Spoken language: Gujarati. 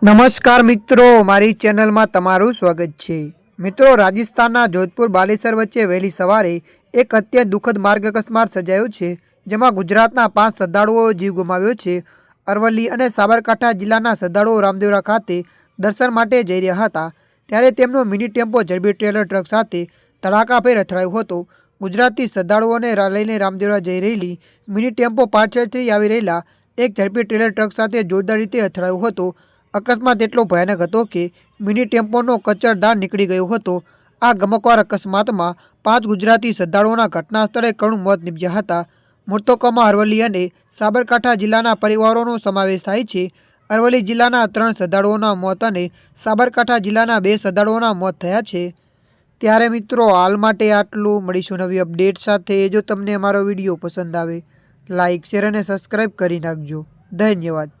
નમસ્કાર મિત્રો, મારી ચેનલમાં તમારું સ્વાગત છે। મિત્રો, રાજસ્થાનના જોધપુર બાલેસર વચ્ચે વહેલી સવારે એક અત્યંત દુઃખદ માર્ગ અકસ્માત સર્જાયો છે, જેમાં ગુજરાતના 5 શ્રદ્ધાળુઓએ જીવ ગુમાવ્યો છે। અરવલ્લી અને સાબરકાંઠા જિલ્લાના શ્રદ્ધાળુઓ રામદેવરા ખાતે દર્શન માટે જઈ રહ્યા હતા, ત્યારે તેમનો મિની ટેમ્પો ઝડપી ટ્રેલર ટ્રક સાથે ધડાકાભેર અથડાયો હતો। ગુજરાતથી શ્રદ્ધાળુઓને લઈને રામદેવરા જઈ રહેલી મિની ટેમ્પો પાછળથી આવી રહેલા એક ઝડપી ટ્રેલર ટ્રક સાથે જોરદાર રીતે અથડાયો હતો। અકસ્માત એટલો ભયાનક હતો કે મિની ટેમ્પોનો કચરદાર નીકળી ગયો હતો। આ ગમખ્વાર અકસ્માતમાં 5 ગુજરાતી શ્રદ્ધાળુઓના ઘટના સ્થળે કરુણ મોત નીપજ્યા હતા। મૃતકોમાં અરવલ્લી અને સાબરકાંઠા જિલ્લાના પરિવારોનો સમાવેશ થાય છે। અરવલ્લી જિલ્લાના 3 શ્રદ્ધાળુઓના મોત અને સાબરકાંઠા જિલ્લાના 2 શ્રદ્ધાળુઓના મોત થયા છે। ત્યારે મિત્રો, હાલ માટે આટલું। મળીશું નવી અપડેટ સાથે। જો તમને અમારો વિડીયો પસંદ આવે, લાઇક, શેર અને સબસ્ક્રાઈબ કરી નાખજો। ધન્યવાદ।